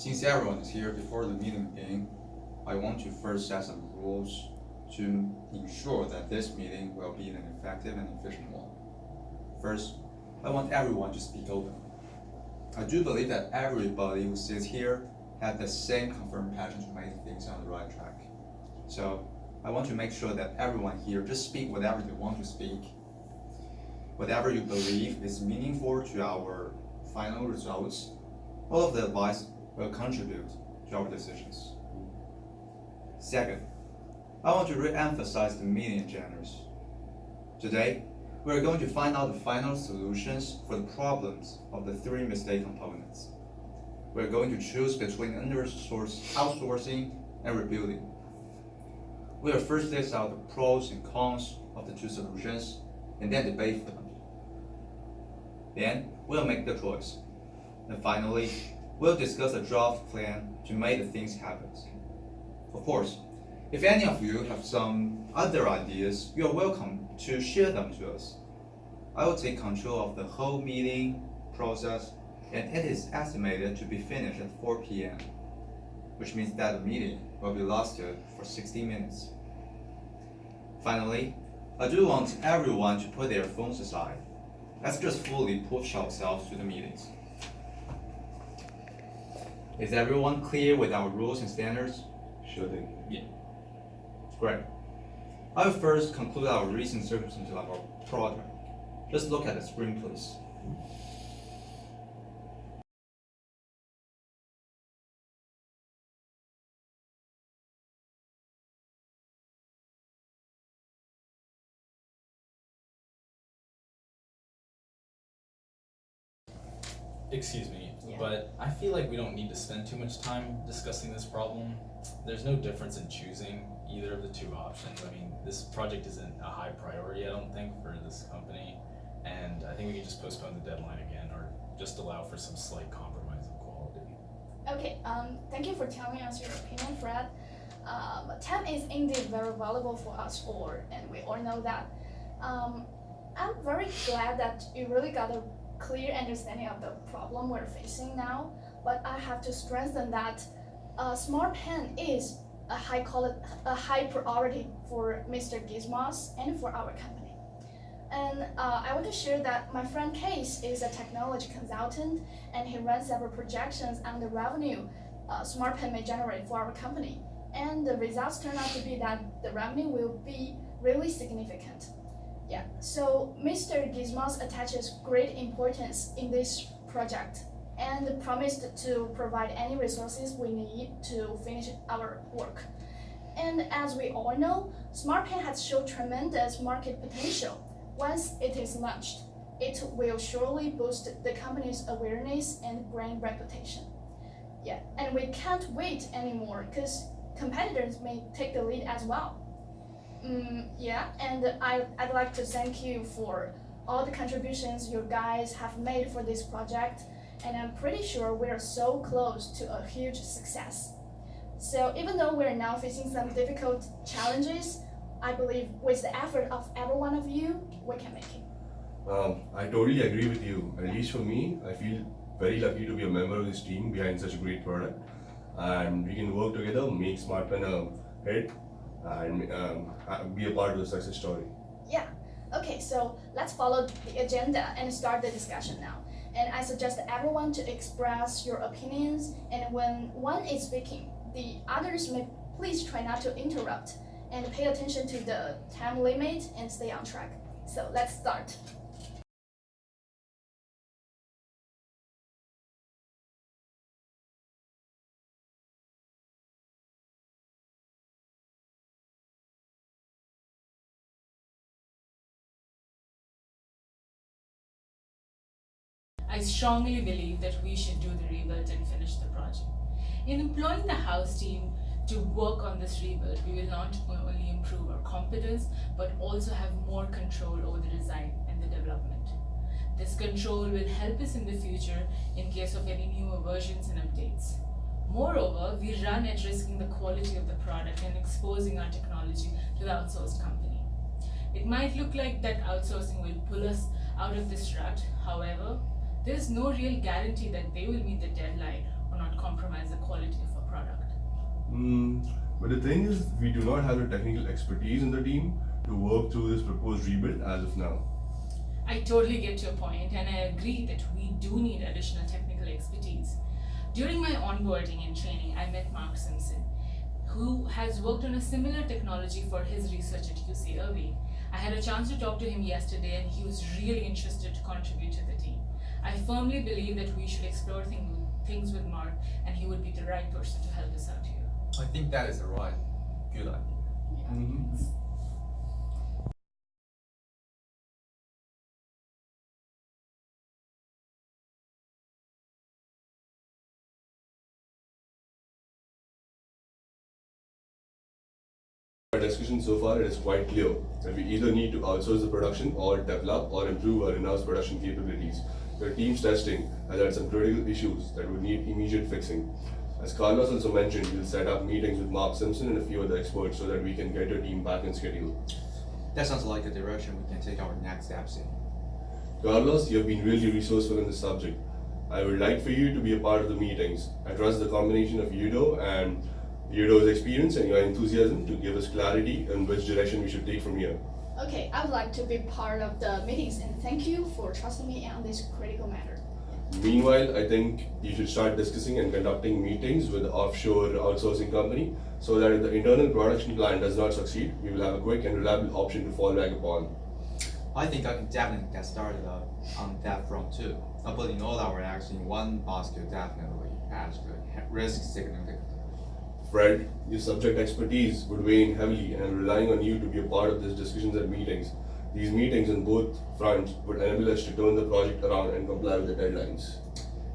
Since everyone is here before the meeting begins, I want to first set some rules to ensure that this meeting will be an effective and efficient one. First, I want everyone to speak openly. I do believe that everybody who sits here has the same confirmed passion to make things on the right track. So, I want to make sure that everyone here just speak whatever they want to speak. Whatever you believe is meaningful to our final results, all of the advice will contribute to our decisions. Second, I want to re-emphasize the meeting agendas. Today, we are going to find out the final solutions for the problems of the three mistake components. We are going to choose between outsourcing and rebuilding. We will first list out the pros and cons of the two solutions and then debate them. Then, we'll make the choice. And finally, we'll discuss a draft plan to make the things happen. Of course, if any of you have some other ideas, you are welcome to share them to us. I will take control of the whole meeting process, and it is estimated to be finished at 4 p.m., which means that the meeting will be lasted for 60 minutes. Finally, I do want everyone to put their phones aside. Let's just fully push ourselves to the meetings. Is everyone clear with our rules and standards? Sure thing. Yeah. Great. I will first conclude our recent circumstances of our project. Just look at the screen, please. Excuse me, but I feel like we don't need to spend too much time discussing this problem. There's no difference in choosing either of the two options. I mean, this project isn't a high priority, I don't think, for this company, and I think we can just postpone the deadline again or just allow for some slight compromise of quality. Okay, thank you for telling us your opinion, Fred. TEAM is indeed very valuable for us all, and we all know that. I'm very glad that you really got a clear understanding of the problem we're facing now, but I have to strengthen that smart pen is a high priority for Mr. Gizmos and for our company. And I want to share that my friend Case is a technology consultant, and he runs several projections on the revenue smart pen may generate for our company. And the results turn out to be that the revenue will be really significant. Yeah, so Mr. Gizmos attaches great importance in this project and promised to provide any resources we need to finish our work. And as we all know, Smart Pen has shown tremendous market potential. Once it is launched, it will surely boost the company's awareness and brand reputation. Yeah, and we can't wait anymore because competitors may take the lead as well. Yeah, and I'd like to thank you for all the contributions you guys have made for this project, and I'm pretty sure we're so close to a huge success. So even though we're now facing some difficult challenges, I believe with the effort of every one of you, we can make it. I totally agree with you. At least for me, I feel very lucky to be a member of this team behind such a great product, and we can work together, make SmartPen a hit, and be a part of the success story. Yeah, okay, so let's follow the agenda and start the discussion now. And I suggest everyone to express your opinions, and when one is speaking, the others may please try not to interrupt and pay attention to the time limit and stay on track. So let's start. I strongly believe that we should do the rebuild and finish the project. In employing the house team to work on this rebuild, we will not only improve our competence, but also have more control over the design and the development. This control will help us in the future in case of any newer versions and updates. Moreover, we run at risking the quality of the product and exposing our technology to the outsourced company. It might look like that outsourcing will pull us out of this rut. However, there is no real guarantee that they will meet the deadline or not compromise the quality of our product. But the thing is, we do not have the technical expertise in the team to work through this proposed rebuild as of now. I totally get your point, and I agree that we do need additional technical expertise. During my onboarding and training, I met Mark Simpson, who has worked on a similar technology for his research at UC Irvine. I had a chance to talk to him yesterday, and he was really interested to contribute to the team. I firmly believe that we should explore things with Mark, and he would be the right person to help us out here. I think that is the right, good idea. Our discussion so far, it is quite clear that we either need to outsource the production or develop or improve our in-house production capabilities. The team's testing has had some critical issues that would need immediate fixing. As Carlos also mentioned, we'll set up meetings with Mark Simpson and a few other experts so that we can get your team back in schedule. That sounds like a direction we can take our next steps in. Carlos, you have been really resourceful in this subject. I would like for you to be a part of the meetings. I trust the combination of Yudo's experience and your enthusiasm to give us clarity on which direction we should take from here. Okay, I would like to be part of the meetings and thank you for trusting me on this critical matter. Meanwhile, I think you should start discussing and conducting meetings with the offshore outsourcing company so that if the internal production plan does not succeed, we will have a quick and reliable option to fall back upon. I think I can definitely get started on that front too. Putting all our eggs in one basket definitely adds the risk significantly. Fred, your subject expertise would weigh in heavily, and I'm relying on you to be a part of these discussions and meetings. These meetings on both fronts would enable us to turn the project around and comply with the deadlines.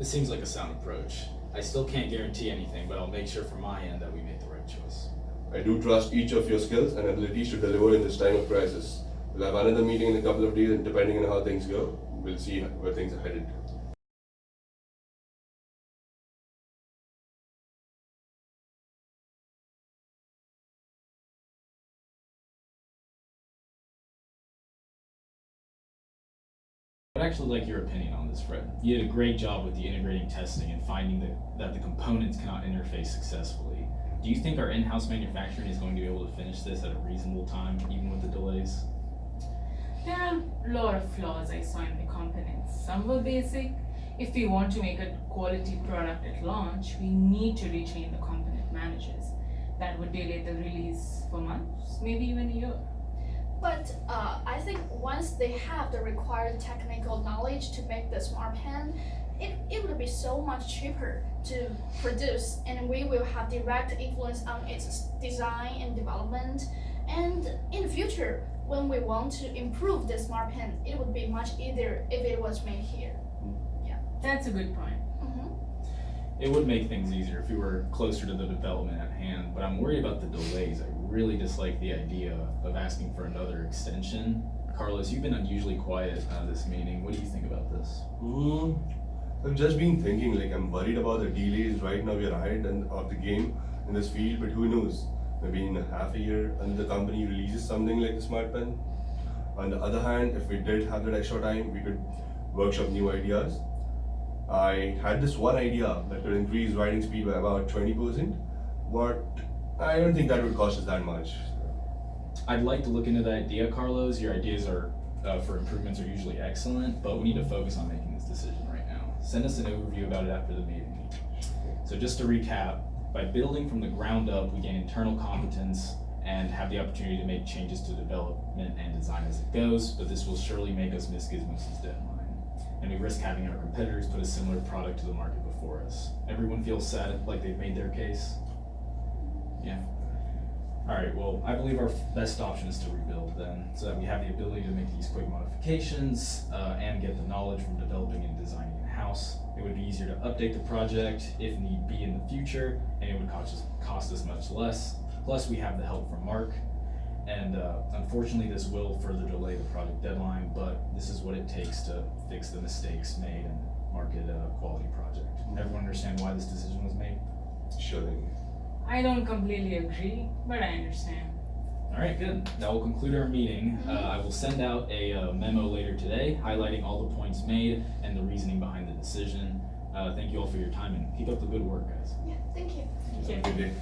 This seems like a sound approach. I still can't guarantee anything, but I'll make sure from my end that we make the right choice. I do trust each of your skills and abilities to deliver in this time of crisis. We'll have another meeting in a couple of days, and depending on how things go, we'll see where things are headed. I'd actually like your opinion on this, Fred. You did a great job with the integrating testing and finding that the components cannot interface successfully. Do you think our in-house manufacturing is going to be able to finish this at a reasonable time, even with the delays? There are a lot of flaws I saw in the components. Some were basic. If we want to make a quality product at launch, we need to retrain the component managers. That would delay the release for months, maybe even a year. But I think once they have the required technical knowledge to make the smart pen, it would be so much cheaper to produce, and we will have direct influence on its design and development. And in the future, when we want to improve the smart pen, it would be much easier if it was made here. That's a good point. It would make things easier if we were closer to the development at hand, but I'm worried about the delays. I really dislike the idea of asking for another extension. Carlos, you've been unusually quiet this meeting. What do you think about this? I've just been thinking, I'm worried about the delays. Right now we are ahead of the game in this field, but who knows? Maybe in a half a year, another company releases something like the smart pen. On the other hand, if we did have that extra time, we could workshop new ideas. I had this one idea that could increase writing speed by about 20%, but I don't think that would cost us that much. I'd like to look into that idea, Carlos. Your ideas for improvements are usually excellent, but we need to focus on making this decision right now. Send us an overview about it after the meeting. So just to recap, by building from the ground up, we gain internal competence and have the opportunity to make changes to development and design as it goes, but this will surely make us miss Gizmos' deadline. And we risk having our competitors put a similar product to the market before us. Everyone feels sad, like they've made their case? Yeah. All right, well, I believe our best option is to rebuild then, so that we have the ability to make these quick modifications and get the knowledge from developing and designing in-house. It would be easier to update the project if need be in the future, and it would cost us much less. Plus, we have the help from Mark, and unfortunately this will further delay the project deadline, but this is what it takes to fix the mistakes made and market a quality project. Everyone understand why this decision was made? Sure thing. I don't completely agree, but I understand. All right, good. That will conclude our meeting. I will send out a memo later today highlighting all the points made and the reasoning behind the decision. Thank you all for your time and keep up the good work, guys. Yeah, thank you. Thank you. Good day.